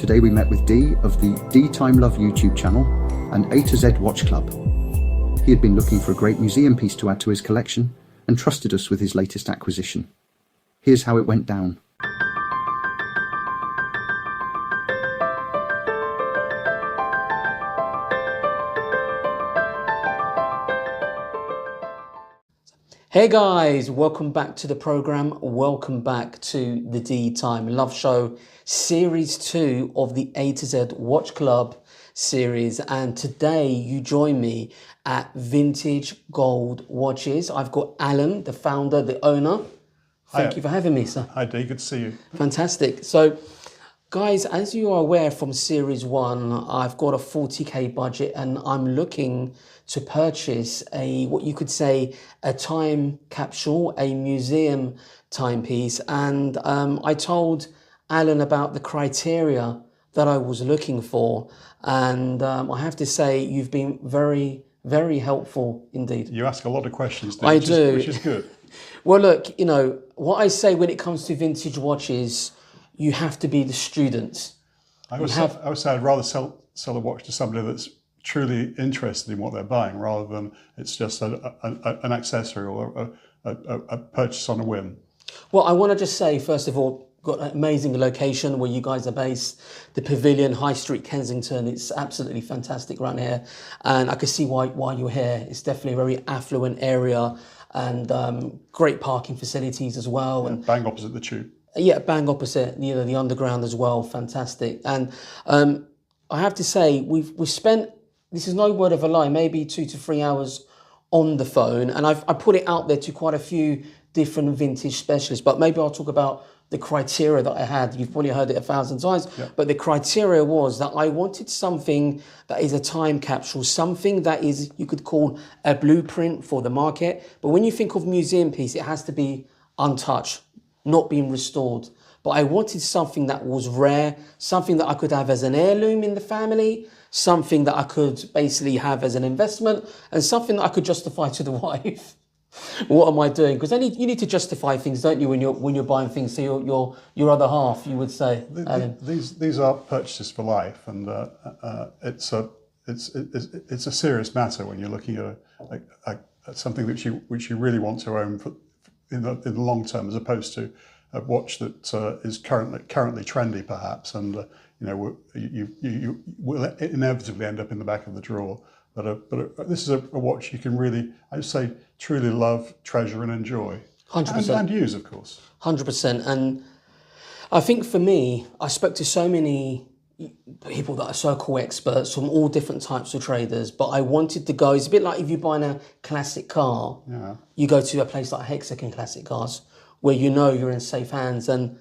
Today we met with Dee of the D Time Love YouTube channel and A to Z Watch Club. He had been looking for a great museum piece to add to his collection and trusted us with his latest acquisition. Here's how it went down. Hey guys, welcome back to the program. Welcome back to the D Time Love Show, series 2 of the A to Z Watch Club series. And today you join me at Vintage Gold Watches. I've got Alan, the founder, the owner. Thank you for having me, sir. Hi Dee, good to see you. Fantastic. So guys, as you are aware from series 1, I've got a 40k budget and I'm looking to purchase what you could say, a time capsule, a museum timepiece. And I told Alan about the criteria that I was looking for. And I have to say, you've been very, very helpful indeed. You ask a lot of questions, Dee, which is good. Well, look, you know, what I say when it comes to vintage watches, you have to be the student. I would say I'd rather sell a watch to somebody that's truly interested in what they're buying rather than it's just an accessory or a purchase on a whim. Well, I want to just say, first of all, got an amazing location where you guys are based, the Pavilion, High Street, Kensington. It's absolutely fantastic around here. And I can see why you're here. It's definitely a very affluent area and great parking facilities as well. Yeah, and bang opposite the tube. Yeah, bang opposite, you know, the underground as well. Fantastic. And I have to say, we've spent, this is no word of a lie, maybe 2 to 3 hours on the phone. And I put it out there to quite a few different vintage specialists, but maybe I'll talk about the criteria that I had. You've probably heard it 1,000 times, yeah. But the criteria was that I wanted something that is a time capsule, something that is, you could call a blueprint for the market. But when you think of museum piece, it has to be untouched, not being restored. But I wanted something that was rare, something that I could have as an heirloom in the family, something that I could basically have as an investment, and something that I could justify to the wife. What am I doing? Because you need to justify things, don't you, when you're buying things to your other half, you would say. These are purchases for life, and it's a serious matter when you're looking at something which you really want to own in the long term, as opposed to a watch that is currently trendy, perhaps, and you will inevitably end up in the back of the drawer. But this is a watch you can really, I would say, truly love, treasure, and enjoy. 100%. And use, of course. 100%. And I think for me, I spoke to so many people that are so-called experts from all different types of traders, but I wanted to go, it's a bit like if you're buying a classic car, yeah. You go to a place like Hexagon Classic Cars, where you know you're in safe hands, and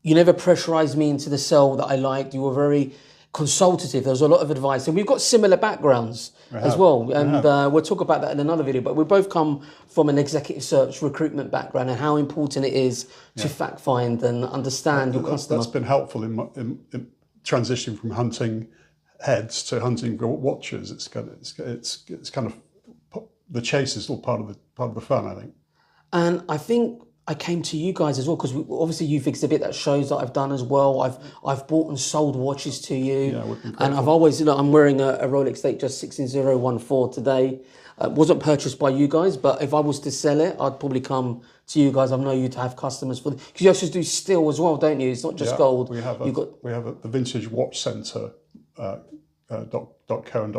you never pressurized me into the sell that I liked. You were very consultative. There was a lot of advice, and we've got similar backgrounds as well, and we'll talk about that in another video, but we both come from an executive search recruitment background and how important it is to fact find and understand your customer. That's been helpful in transitioning from hunting heads to hunting watches. It's kind of the chase is all part of the fun, I think. And I think I came to you guys as well because obviously you've exhibited that shows that I've done as well. I've bought and sold watches to you, and I've always, I'm wearing a Rolex Datejust 16014 today. Wasn't purchased by you guys, but if I was to sell it, I'd probably come to you guys. I know you to have customers for because you actually do steel as well, don't you? It's not just gold. We have the Vintage Watch Centre .co and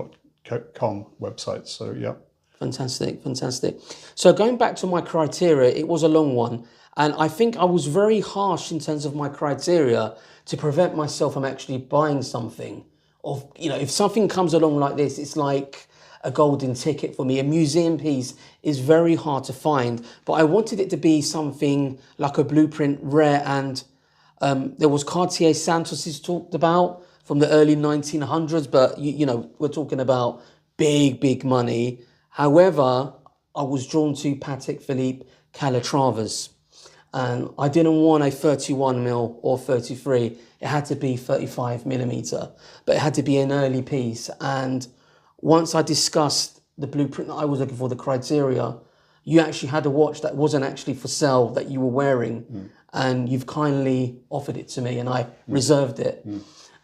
.com websites. So yeah. Fantastic. So going back to my criteria, it was a long one. And I think I was very harsh in terms of my criteria to prevent myself from actually buying something. If something comes along like this, it's like a golden ticket for me. A museum piece is very hard to find, but I wanted it to be something like a blueprint, rare, and there was Cartier Santos's talked about from the early 1900s, but we're talking about big money. However, I was drawn to Patek Philippe Calatravas, and I didn't want a 31mm or 33. It had to be 35mm, but it had to be an early piece. And once I discussed the blueprint that I was looking for, the criteria, you actually had a watch that wasn't actually for sale that you were wearing, and you've kindly offered it to me, and I reserved it.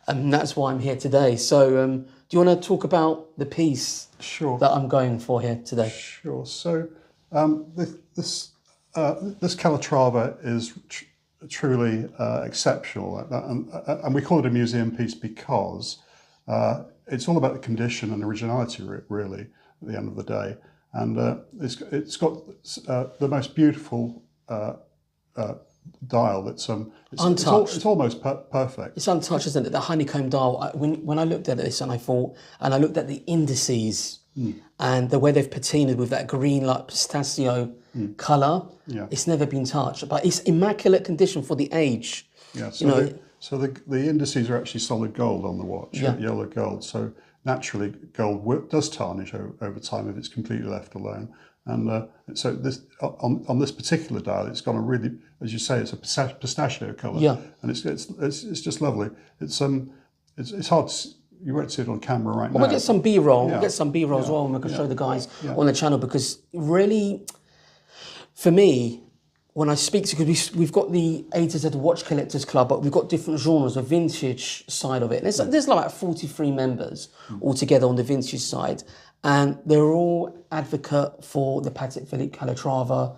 and that's why I'm here today. So do you want to talk about the piece Sure. that I'm going for here today? Sure. So this Calatrava is truly exceptional, and we call it a museum piece because it's all about the condition and originality, really, at the end of the day. And it's got the most beautiful dial. It's Untouched. It's almost perfect. It's untouched, isn't it? The honeycomb dial. When I looked at this and I looked at the indices and the way they've patinaed with that green like pistachio colour, it's never been touched. But it's immaculate condition for the age. Yeah. So the indices are actually solid gold on the watch, yellow gold. So naturally, gold does tarnish over time if it's completely left alone. And so this on this particular dial, it's got a really, as you say, it's a pistachio colour. Yeah. And it's just lovely. It's hard to, you won't see it on camera right now. We'll get some B-roll. Yeah. We'll get some B-roll as well, and we can show the guys on the channel, because really, for me, when I speak to, because we've got the A to Z Watch Collectors Club, but we've got different genres, a vintage side of it. And there's like 43 members altogether on the vintage side, and they're all advocate for the Patek Philippe Calatrava.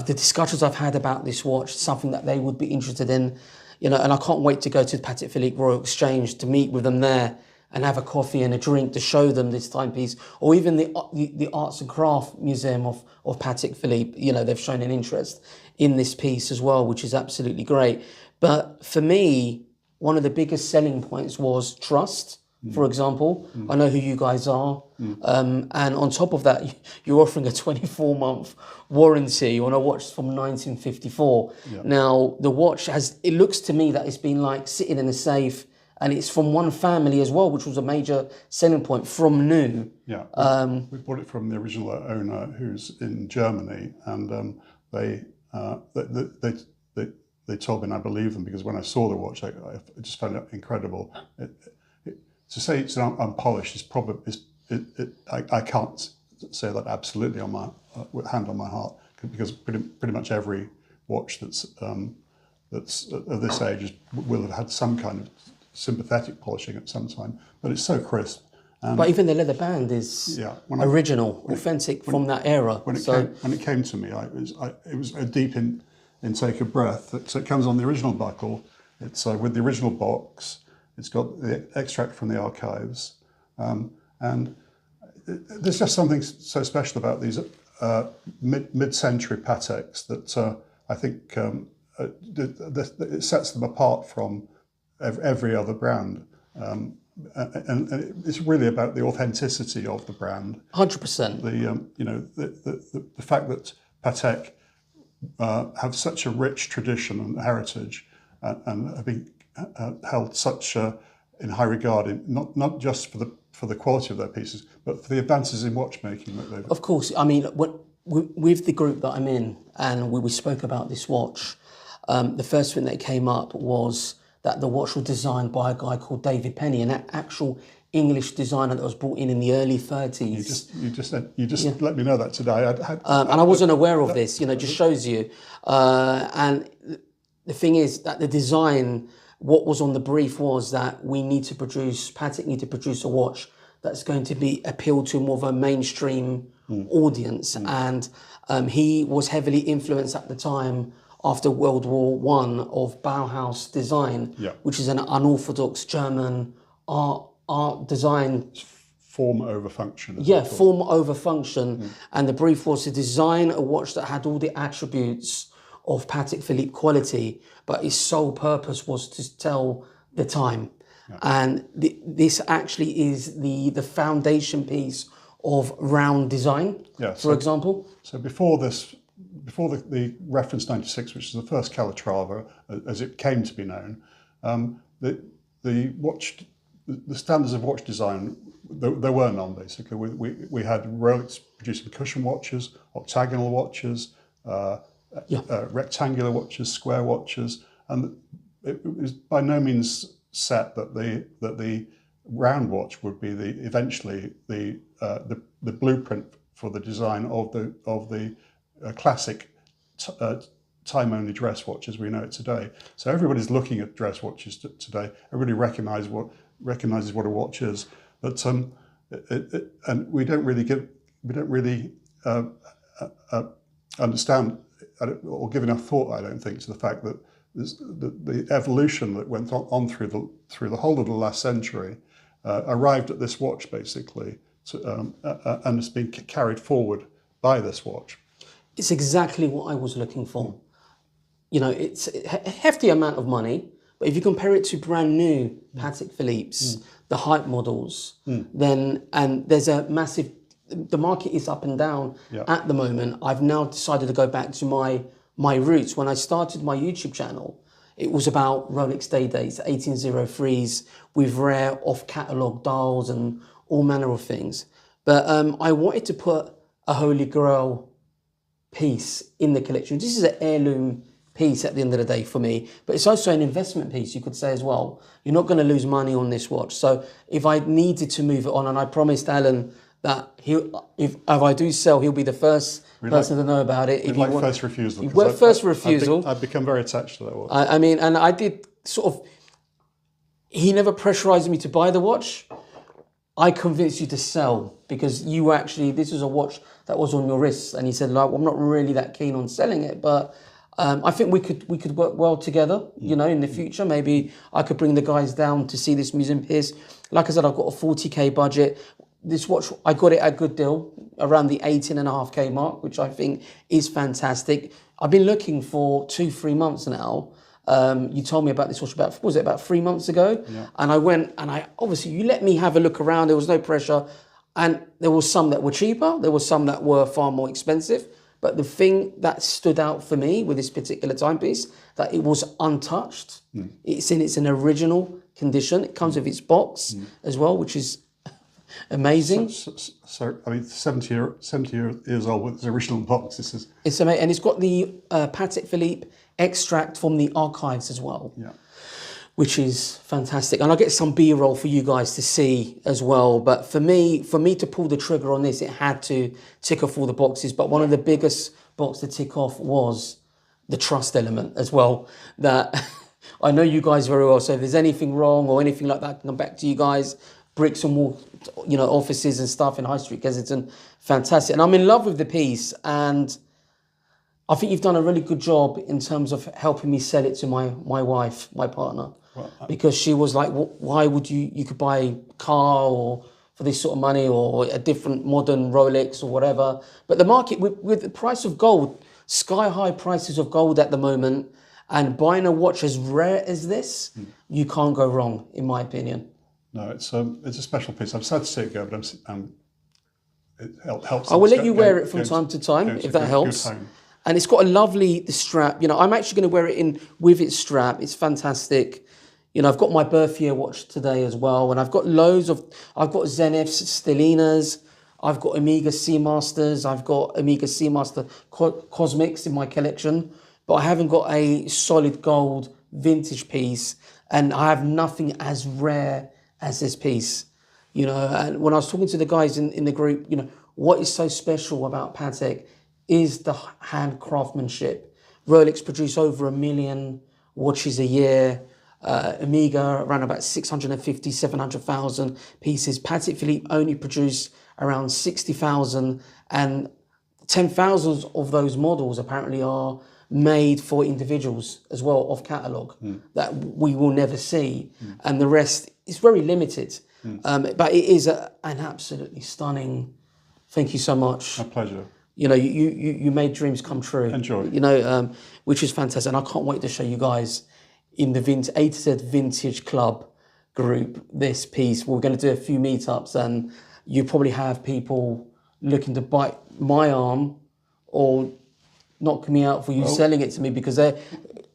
The discussions I've had about this watch, something that they would be interested in, and I can't wait to go to the Patek Philippe Royal Exchange to meet with them there and have a coffee and a drink to show them this timepiece, or even the Arts and Craft Museum of Patek Philippe. They've shown an interest in this piece as well, which is absolutely great. But for me, one of the biggest selling points was trust. For example, I know who you guys are, and on top of that, you're offering a 24-month warranty on a watch from 1954. Yeah. Now, the watch it looks to me that it's been like sitting in a safe, and it's from one family as well, which was a major selling point, from new. Yeah, we bought it from the original owner, who's in Germany, and they told me, and I believe them, because when I saw the watch, I just found it incredible. To say it's unpolished is probably I can't say that absolutely on my hand on my heart, because pretty much every watch that's of this age will have had some kind of sympathetic polishing at some time, but it's so crisp. But even the leather band is original, authentic from that era. When it came to me, it was a deep intake of breath. So it comes on the original buckle. It's with the original box. It's got the extract from the archives, and there's just something so special about these mid-century Pateks that I think it sets them apart from every other brand, and it's really about the authenticity of the brand. 100%. The fact that Patek have such a rich tradition and heritage, and have been held such in high regard, not just for the quality of their pieces, but for the advances in watchmaking that they've. Of course, I mean, with the group that I'm in, and we spoke about this watch, the first thing that came up was that the watch was designed by a guy called David Penny, an actual English designer that was brought in the early 30s. You just let me know that today. And I wasn't aware of this. Just shows you. And the thing is that the design, what was on the brief was that Patek need to produce a watch that's going to be appeal to more of a mainstream audience. And he was heavily influenced at the time after World War I of Bauhaus design, which is an unorthodox German art design. Form over function. Form over function. And the brief was to design a watch that had all the attributes of Patek Philippe quality, but his sole purpose was to tell the time. And this actually is the foundation piece of round design, for example. So before the reference 96, which is the first Calatrava, as it came to be known, the standards of watch design, there were none, basically. We had Rolex producing cushion watches, octagonal watches, rectangular watches, square watches, and it was by no means set that the round watch would be eventually the blueprint for the design of the classic time-only dress watch as we know it today. So everybody's looking at dress watches today. Everybody recognizes what a watch is, but and we don't really understand or give enough thought, I don't think, to the fact that the evolution that went on through the whole of the last century arrived at this watch basically, and it's been carried forward by this watch. It's exactly what I was looking for. You know, it's a hefty amount of money, but if you compare it to brand new Patek Philippe's, the hype models, then, and there's a massive, the market is up and down at the moment. I've now decided to go back to my roots. When I started my YouTube channel, it was about Rolex Day Dates, 1803s with rare off-catalogue dials and all manner of things. But I wanted to put a Holy Grail piece in the collection. This is an heirloom piece at the end of the day for me, but it's also an investment piece, you could say as well. You're not going to lose money on this watch. So if I needed to move it on, and I promised Alan that if I do sell, he'll be the first person to know about it. First refusal. First refusal. I've become very attached to that watch. I mean, and I did sort of, he never pressurized me to buy the watch. I convinced you to sell because you actually, this was a watch that was on your wrists, and he said, like, well, I'm not really that keen on selling it, but I think we could work well together, you know, in the future. Maybe I could bring the guys down to see this museum piece. Like I said, I've got a 40k budget. This watch, I got it at a good deal, around the 18.5k mark, which I think is fantastic. I've been looking for 2-3 months now. You told me about this watch about 3 months ago? Yeah. And I went, and obviously you let me have a look around, there was no pressure. And there was some that were cheaper, there were some that were far more expensive. But the thing that stood out for me with this particular timepiece, that it was untouched. It's in its original condition. It comes with its box as well, which is amazing. So I mean, 70 years old with its original box. It's amazing, and it's got the Patek Philippe extract from the archives as well. Yeah. Which is fantastic. And I'll get some B-roll for you guys to see as well. But for me to pull the trigger on this, it had to tick off all the boxes. But one of the biggest boxes to tick off was the trust element as well. That I know you guys very well. So if there's anything wrong or anything like that, I can come back to you guys. Bricks and wall, you know, offices and stuff in High Street, Kensington. Fantastic. And I'm in love with the piece. And I think you've done a really good job in terms of helping me sell it to my wife, my partner. Well, because she was like, why would you could buy a car or for this sort of money or a different modern Rolex or whatever. But the market, with the price of gold, sky high prices of gold at the moment, and buying a watch as rare as this, you can't go wrong, in my opinion. No, it's a special piece. I'm sad to see it go, but it helps. I will let you wear it from time to time, if that helps. And it's got a lovely strap. You know, I'm actually going to wear it in with its strap. It's fantastic. You know, I've got my birth year watch today as well, and I've got I've got Zeniths, Stellinas, I've got Omega Seamasters, I've got Omega Seamaster Cosmics in my collection, but I haven't got a solid gold vintage piece, and I have nothing as rare as this piece. You know, and when I was talking to the guys in the group, you know, what is so special about Patek is the hand craftsmanship. Rolex produce over 1 million watches a year. Omega around about 650, 700,000 pieces. Patek Philippe only produce around 60,000, and 10,000 of those models apparently are made for individuals as well, off catalogue, that we will never see. And the rest is very limited. But it is an absolutely stunning, thank you so much. My pleasure. You know, you made dreams come true. Enjoy. You know, which is fantastic. And I can't wait to show you guys in the A to Z Vintage Club group this piece. We're going to do a few meetups, and you probably have people looking to bite my arm or knock me out for you selling it to me, because they're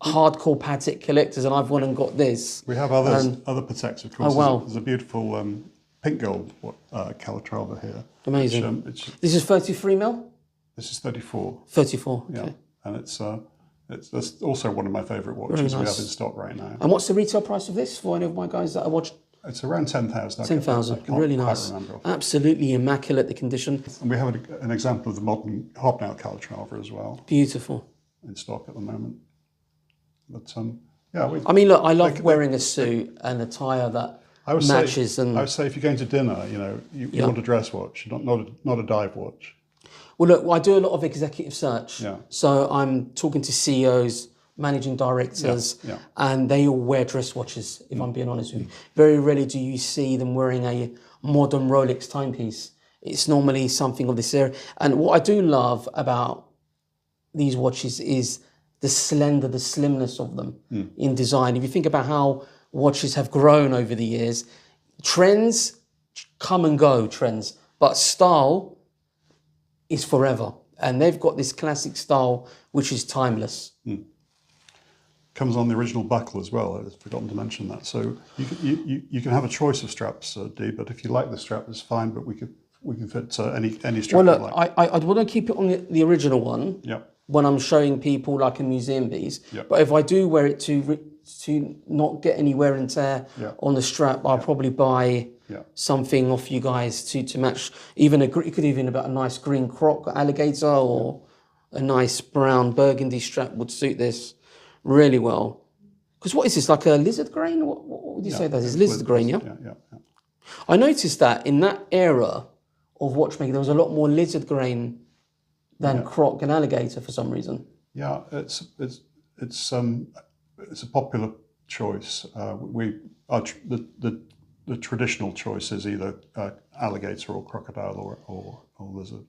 hardcore Patek collectors, and I've gone and got this. We have other Pateks, of course. Oh, wow. There's a beautiful pink gold Calatrava here. Amazing. Which, this is 33 mil? This is 34. 34, okay. Yeah, and that's also one of my favourite watches we have in stock right now. And what's the retail price of this for any of my guys that I watched? It's around 10,000. 10,000, really nice. Absolutely immaculate, the condition. And we have an example of the modern hobnail Calatrava as well. Beautiful. in stock at the moment. But yeah, I mean, look, I love wearing a suit and attire that matches. I would say if you're going to dinner, you want a dress watch, not a dive watch. Well, look, I do a lot of executive search. Yeah. So I'm talking to CEOs, managing directors, and they all wear dress watches, if I'm being honest with you. Very rarely do you see them wearing a modern Rolex timepiece. It's normally something of this area. And what I do love about these watches is the slimness of them in design. If you think about how watches have grown over the years, trends come and go, but style is forever. And they've got this classic style, which is timeless. Comes on the original buckle as well. I've forgotten to mention that. So you can have a choice of straps, Dee, but if you like the strap, it's fine. But we can fit any strap. Well, look, you like. I'd want to keep it on the original one. Yeah. When I'm showing people like a museum piece. Yep. But if I do wear it to not get any wear and tear on the strap, I'll probably buy something off you guys to match. Even it could even be a nice green croc alligator or a nice brown burgundy strap would suit this really well. Because what is this, like a lizard grain? What would you say that is? Lizard grain, yeah? Yeah. I noticed that in that era of watchmaking, there was a lot more lizard grain than croc and alligator for some reason. Yeah, it's a popular choice. The traditional choice is either alligator or crocodile or lizard.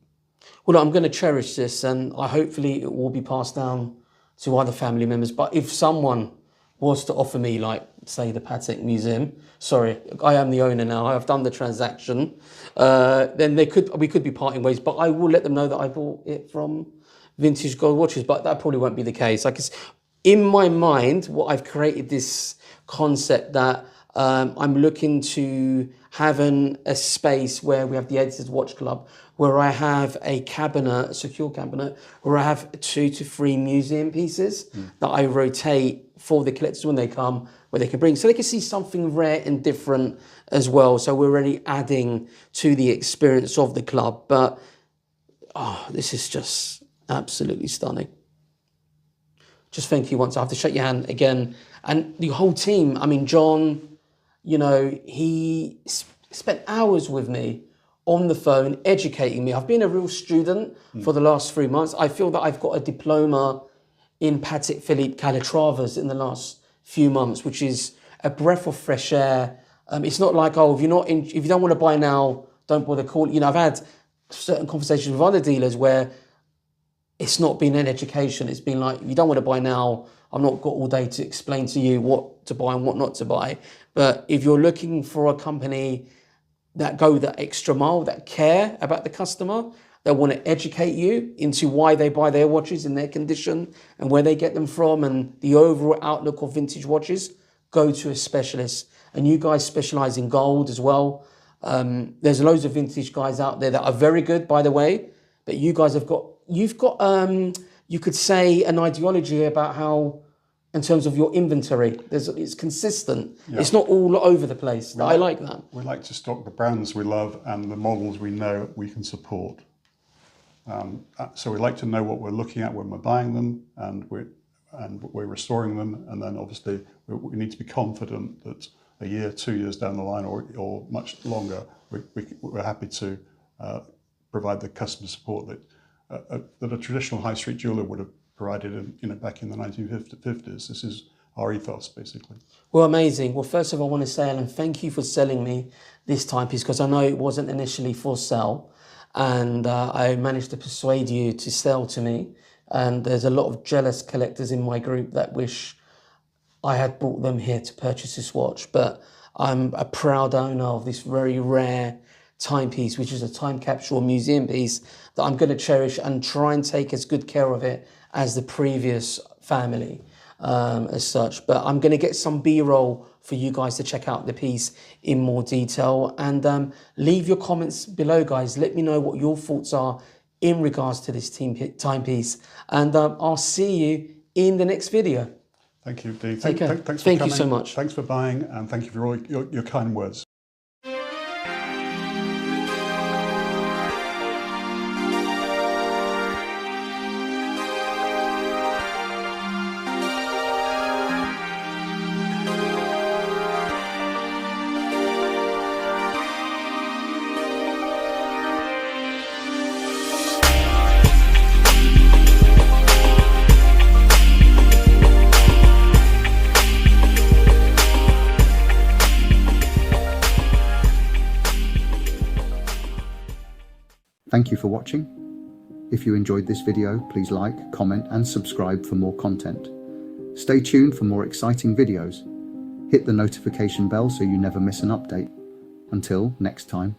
Well, I'm going to cherish this, and hopefully it will be passed down to other family members. But if someone was to offer me, like, say, the Patek Museum, sorry, I am the owner now, I've done the transaction, then we could be parting ways, but I will let them know that I bought it from Vintage Gold Watches, but that probably won't be the case. Like, it's, in my mind, what I've created this concept that I'm looking to have a space where we have the Editor's Watch Club, where I have a cabinet, a secure cabinet, where I have 2 to 3 museum pieces that I rotate for the collectors when they come, where they can bring, so they can see something rare and different as well. So we're already adding to the experience of the club. But, this is just absolutely stunning. Just thank you once. I have to shake your hand again. And the whole team, I mean, John, he spent hours with me on the phone, educating me. I've been a real student for the last 3 months. I feel that I've got a diploma in Patek Philippe Calatravas in the last few months, which is a breath of fresh air. It's not like, if you don't want to buy now, don't bother calling. I've had certain conversations with other dealers where it's not been an education. It's been like, if you don't want to buy now, I've not got all day to explain to you what to buy and what not to buy. But if you're looking for a company that go that extra mile, that care about the customer, that want to educate you into why they buy their watches in their condition and where they get them from and the overall outlook of vintage watches, go to a specialist. And you guys specialize in gold as well. There's loads of vintage guys out there that are very good, by the way, but you guys you've got, you could say, an ideology about how, in terms of your inventory, it's consistent. Yeah. It's not all over the place. I like that. We like to stock the brands we love and the models we know we can support. So we like to know what we're looking at when we're buying them, and we're restoring them, and then obviously we need to be confident that a year, 2 years down the line, or much longer, we're happy to provide the customer support that a traditional high street jeweler would have provided back in the 1950s. This is our ethos, basically. Well, amazing. Well, first of all, I want to say, Alan, thank you for selling me this timepiece, because I know it wasn't initially for sale, and I managed to persuade you to sell to me. And there's a lot of jealous collectors in my group that wish I had brought them here to purchase this watch. But I'm a proud owner of this very rare timepiece, which is a time capsule museum piece that I'm going to cherish and try and take as good care of it as the previous family, as such. But I'm going to get some B-roll for you guys to check out the piece in more detail, and leave your comments below, guys. Let me know what your thoughts are in regards to this timepiece, and I'll see you in the next video. Thank you, Dee. Take care. Thanks for Thank coming. you so much. Thanks for buying, and thank you for all your kind words. Thank you for watching. If you enjoyed this video, please like, comment and subscribe for more content. Stay tuned for more exciting videos. Hit the notification bell so you never miss an update. Until next time.